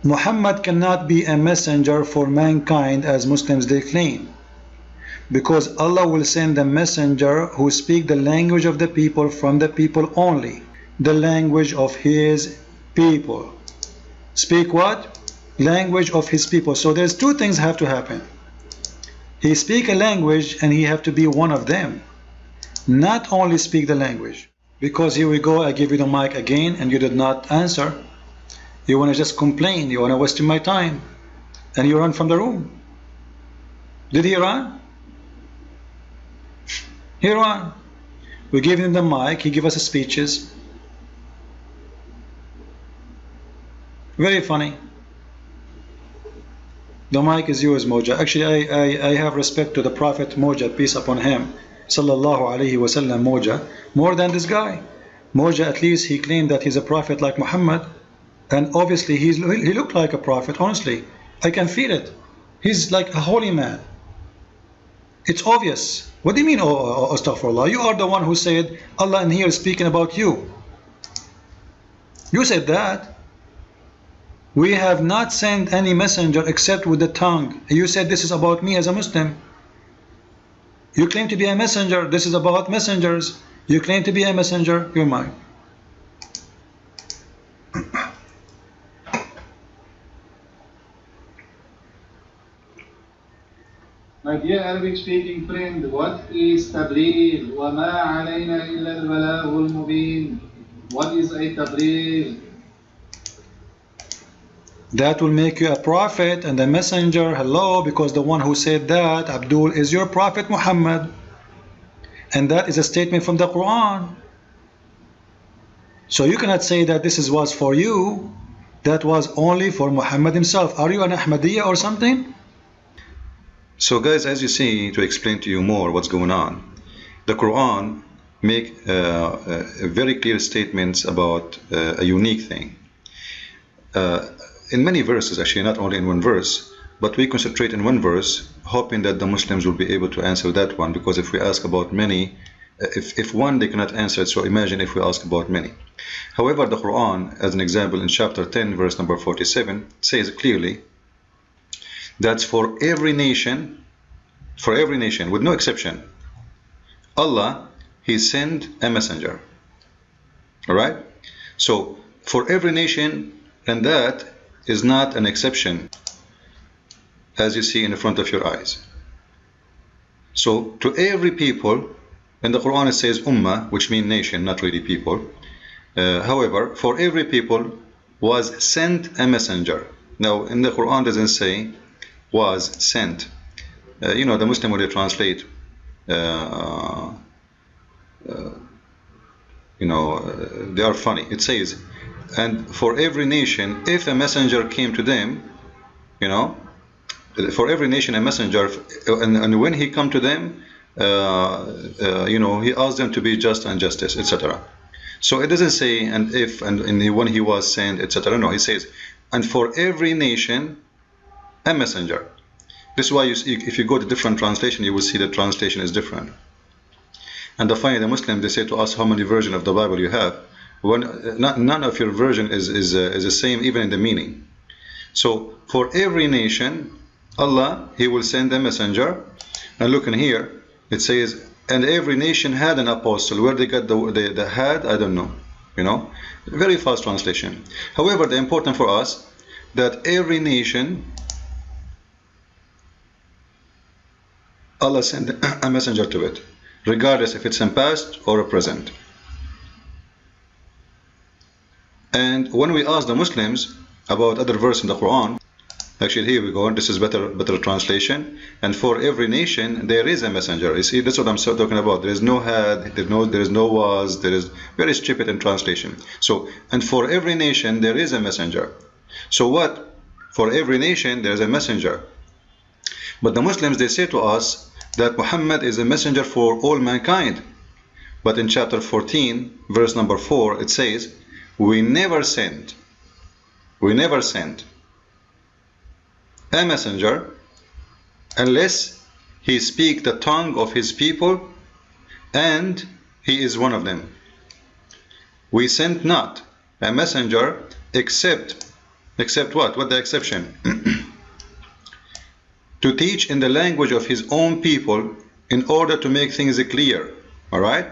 Muhammad cannot be a messenger for mankind as Muslims they claim, because Allah will send a messenger who speak the language of the people from the people only, the language of his people. Speak what? Language of his people. So there's two things have to happen. He speak a language and he have to be one of them, not only speak the language. Because here we go, I give you the mic again and you did not answer. You want to just complain, you want to waste my time, and you run from the room. Did he run? He ran. We gave him the mic, he gave us speeches. Very funny. The mic is yours, Moja. Actually, I have respect to the Prophet Moja, peace upon him, sallallahu alaihi wasallam, Moja, more than this guy. Moja, at least he claimed that he's a prophet like Muhammad, and obviously he looked like a prophet. Honestly, I can feel it. He's like a holy man. It's obvious. What do you mean, oh, astaghfirullah? You are the one who said Allah in here is speaking about you. You said that. We have not sent any messenger except with the tongue. You said this is about me as a Muslim. You claim to be a messenger. This is about messengers. You claim to be a messenger. You're mine. My dear Arabic speaking friend, what is tabligh? وَمَا عَلَيْنَا إِلَّا الْبَلَاغُ الْمُبِينُ. What is a tabligh? That will make you a prophet and a messenger. Hello, because the one who said that, Abdul, is your prophet Muhammad. And that is a statement from the Quran. So you cannot say that this was for you. That was only for Muhammad himself. Are you an Ahmadiyya or something? So guys, as you see, to explain to you more what's going on, the Quran make very clear statements about a unique thing. In many verses, actually not only in one verse, but we concentrate in one verse, hoping that the Muslims will be able to answer that one, because if we ask about many, if one they cannot answer it, so imagine if we ask about many. However, the Quran, as an example, in chapter 10, verse number 47, says clearly that for every nation, with no exception, Allah, He sent a messenger. Alright? So, for every nation, and that is not an exception, as you see in the front of your eyes. So, to every people, in the Quran it says ummah, which means nation, not really people. However, for every people was sent a messenger. Now, in the Quran doesn't say was sent. You know, the Muslim when they translate, they are funny. It says, and for every nation, if a messenger came to them, you know, for every nation a messenger, and when he come to them, you know, he asked them to be just and justice, etc. So it doesn't say and if and when he was sent, etc. No, he says, and for every nation a messenger. This is why if you go to different translation, you will see the translation is different. And finally, the Muslims, they say to us, how many versions of the Bible you have? None of your version is the same, even in the meaning. So for every nation, Allah, He will send a messenger. And look in here, it says, and every nation had an apostle. Where they got the had, I don't know. You know, very fast translation. However, the important for us that every nation, Allah sent a messenger to it, regardless if it's in past or a present. And when we ask the Muslims about other verse in the Quran, actually here we go, this is better translation, and for every nation there is a messenger. You see, that's what I'm talking about. There is no had, there is no was, there is very stupid in translation. So, and for every nation there is a messenger. So what? For every nation there is a messenger. But the Muslims, they say to us that Muhammad is a messenger for all mankind. But in chapter 14, verse number 4, it says, we never sent a messenger unless he speak the tongue of his people and he is one of them. We sent not a messenger except Except what? What the exception? To teach in the language of his own people in order to make things clear. Alright?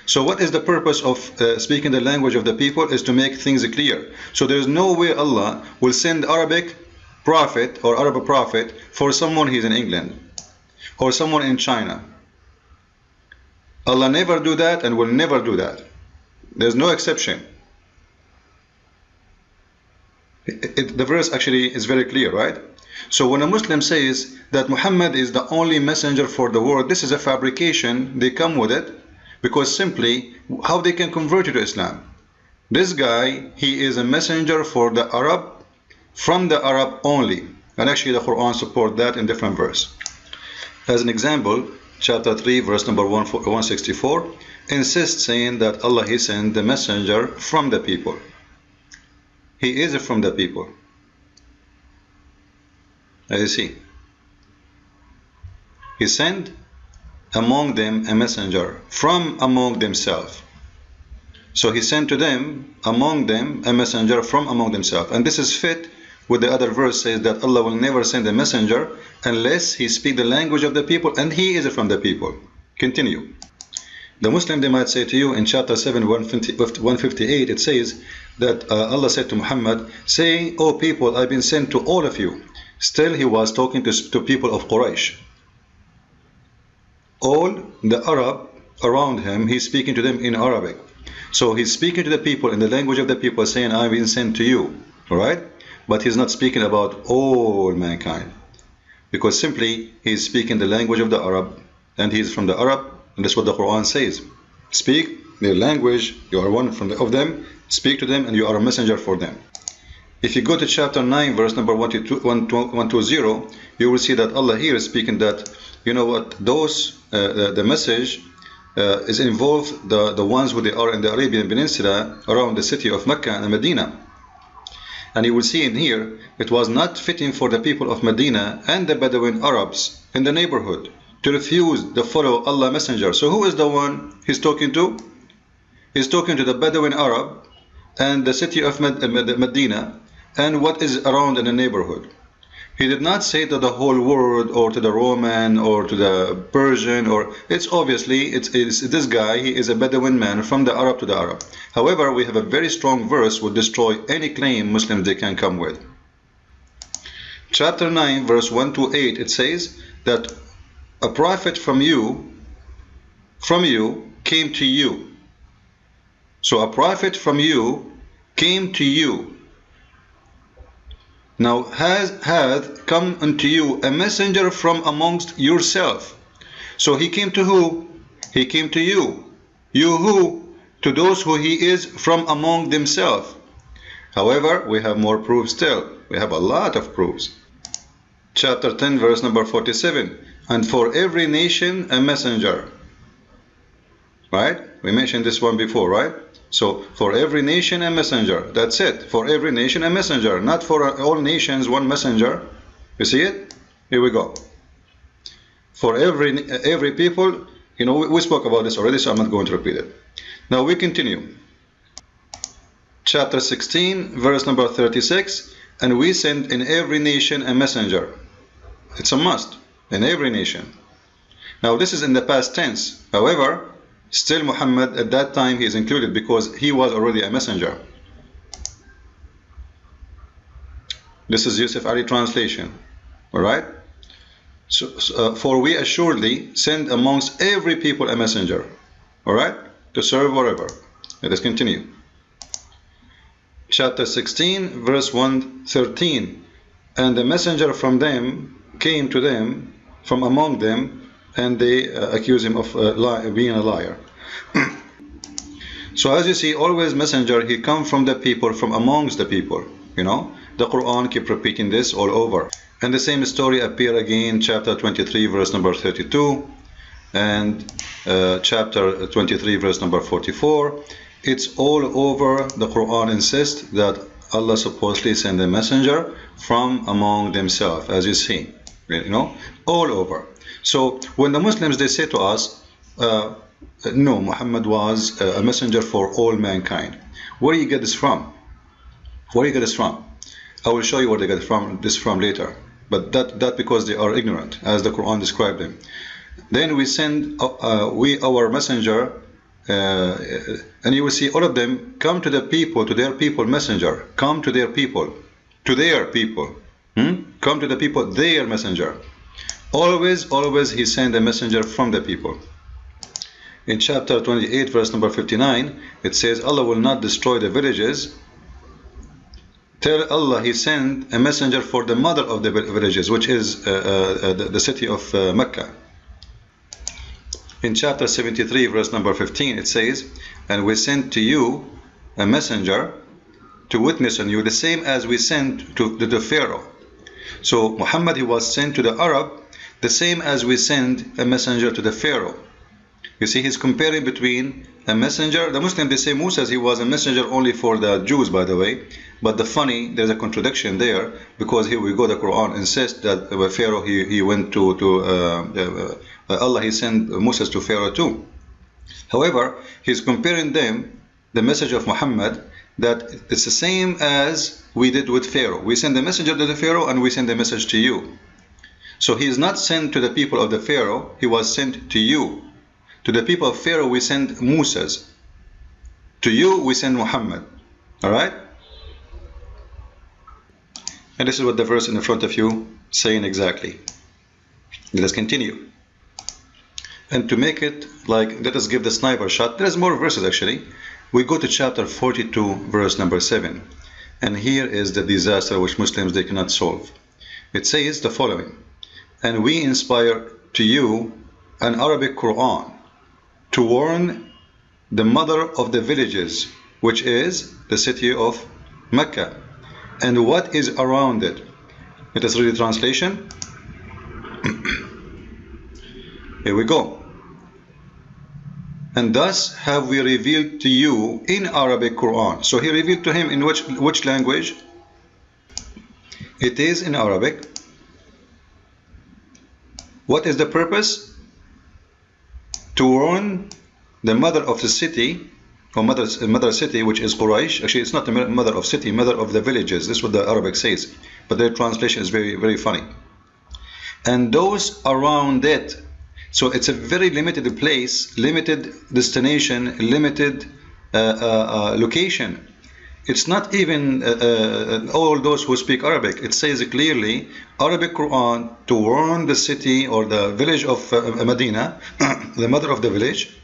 So what is the purpose of speaking the language of the people? Is to make things clear. So there is no way Allah will send Arabic prophet or Arab prophet for someone who's in England or someone in China. Allah never do that and will never do that. There's no exception. The verse actually is very clear, right? So when a Muslim says that Muhammad is the only messenger for the world, this is a fabrication. They come with it because simply how they can convert you to Islam. This guy, he is a messenger for the Arab, from the Arab only. And actually the Quran supports that in different verse. As an example, chapter 3 verse number 164 insists saying that Allah, he sent the messenger from the people. He is from the people. As you see, he sent among them a messenger from among themselves. So he sent to them among them a messenger from among themselves. And this is fit with the other verse says that Allah will never send a messenger unless he speak the language of the people, and he is from the people. Continue. The Muslim, they might say to you in chapter 7 158, it says that Allah said to Muhammad, saying, "O people, I've been sent to all of you." Still he was talking to people of Quraysh. All the Arab around him, he's speaking to them in Arabic. So he's speaking to the people in the language of the people, saying, "I've been sent to you." Alright? But he's not speaking about all mankind. Because simply he's speaking the language of the Arab, and he's from the Arab, and that's what the Quran says. Speak their language, you are one of them, speak to them, and you are a messenger for them. If you go to chapter 9 verse number 120, you will see that Allah here is speaking that, you know what, those the message is involved the ones who they are in the Arabian Peninsula around the city of Mecca and Medina. And you will see in here, it was not fitting for the people of Medina and the Bedouin Arabs in the neighborhood to refuse to follow Allah messenger. So who is the one he's talking to? He's talking to the Bedouin Arab and the city of Medina and what is around in the neighborhood. He did not say to the whole world or to the Roman or to the Persian, or it's obviously it's this guy, he is a Bedouin man from the Arab to the Arab. However, we have a very strong verse would destroy any claim Muslims they can come with. Chapter 9 verse 1 to 8, it says that a prophet from you came to you. So a prophet from you came to you. Now hath come unto you a messenger from amongst yourself. So he came to who? He came to you. You who? To those who he is from among themselves. However, we have more proofs still. We have a lot of proofs. Chapter 10 verse number 47. And for every nation a messenger. Right? We mentioned this one before, right? So, for every nation a messenger. That's it. For every nation a messenger. Not for all nations one messenger. You see it? Here we go. For every people, you know, we spoke about this already, so I'm not going to repeat it. Now we continue. Chapter 16, verse number 36. And we send in every nation a messenger. It's a must. In every nation. Now this is in the past tense. However, still Muhammad at that time he is included because he was already a messenger. This is Yusuf Ali translation. Alright? So, for we assuredly send amongst every people a messenger. Alright? To serve wherever. Let us continue. Chapter 16 verse 113. And the messenger from them came to them from among them, and they accuse him of being a liar. So as you see, always messenger, he come from the people, from amongst the people. You know, the Quran keep repeating this all over. And the same story appear again, chapter 23 verse number 32 and chapter 23 verse number 44. It's all over. The Quran insists that Allah supposedly sent a messenger from among themselves, as you see, you know, all over. So when the Muslims, they say to us, no, Muhammad was a messenger for all mankind. Where do you get this from? Where do you get this from? I will show you where they get this from later. But that because they are ignorant, as the Quran described them. Then we send our messenger, and you will see all of them come to the people, to their people messenger. Come to their people, to their people. Come to the people, their messenger. Always he sent a messenger from the people. In chapter 28, verse number 59, it says, Allah will not destroy the villages. Tell Allah He sent a messenger for the mother of the villages, which is the city of Mecca. In chapter 73, verse number 15, it says, and we sent to you a messenger to witness on you, the same as we sent to the Pharaoh. So Muhammad, he was sent to the Arab, the same as we send a messenger to the Pharaoh. You see, he's comparing between a messenger. The Muslims, they say Musa, he was a messenger only for the Jews, by the way. But there's a contradiction there, because here we go, the Quran insists that Pharaoh, he went to Allah, he sent Moses to Pharaoh too. However, he's comparing them, the message of Muhammad, that it's the same as we did with Pharaoh. We send the messenger to the Pharaoh and we send the message to you. So he is not sent to the people of the Pharaoh, he was sent to you. To the people of Pharaoh we send Moses. To you we send Muhammad. Alright? And this is what the verse in the front of you saying exactly. Let us continue. And to make it like, let us give the sniper shot. There's more verses actually. We go to chapter 42, verse number 7. And here is the disaster which Muslims, they cannot solve. It says the following. And we inspire to you an Arabic Quran to warn the mother of the villages, which is the city of Mecca, and what is around it. Let us read the translation. Here we go. And thus have we revealed to you in Arabic Quran. So he revealed to him in which language? It is in Arabic. What is the purpose? To warn the mother of the city, or mother city, which is Quraysh. Actually, it's not the mother of city, mother of the villages. This is what the Arabic says, but their translation is very, very funny. And those around it. So it's a very limited place, limited destination, limited location. It's not even all those who speak Arabic. It says clearly, Arabic Quran, to warn the city or the village of Medina, the mother of the village,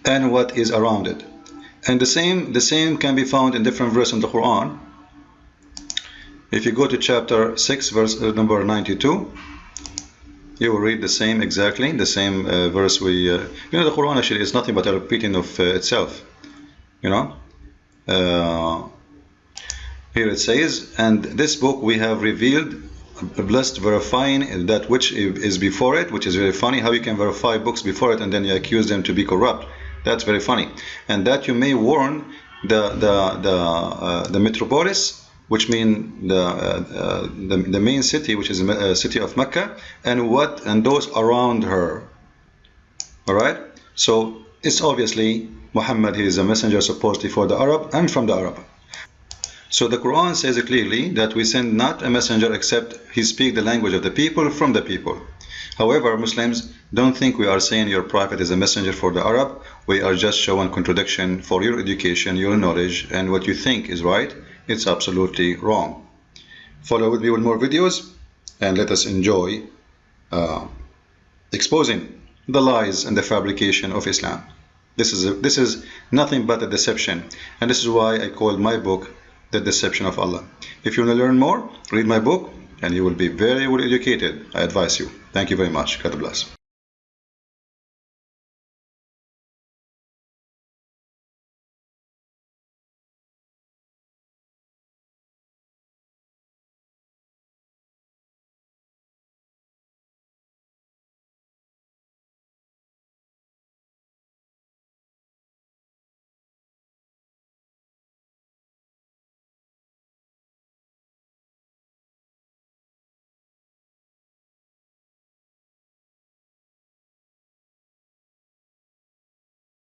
and what is around it. And the same can be found in different verses in the Quran. If you go to chapter 6, verse number 92, you will read the same, exactly the same verse. The Quran actually is nothing but a repeating of itself. Here it says, and this book we have revealed, blessed, verifying that which is before it, which is very funny, how you can verify books before it and then you accuse them to be corrupt. That's very funny. And that you may warn the metropolis, which means the main city, which is the city of Mecca, and those around her. Alright? So it's obviously Muhammad, he is a messenger supposedly for the Arab and from the Arab. So the Quran says clearly that we send not a messenger except he speak the language of the people from the people. However, Muslims, don't think we are saying your prophet is a messenger for the Arab. We are just showing contradiction for your education, your knowledge, and what you think is right, it's absolutely wrong. Follow with me with more videos and let us enjoy exposing the lies and the fabrication of Islam. This is nothing but a deception, and this is why I called my book The Deception of Allah. If you want to learn more, read my book and you will be very well educated. I advise you. Thank you very much. God bless.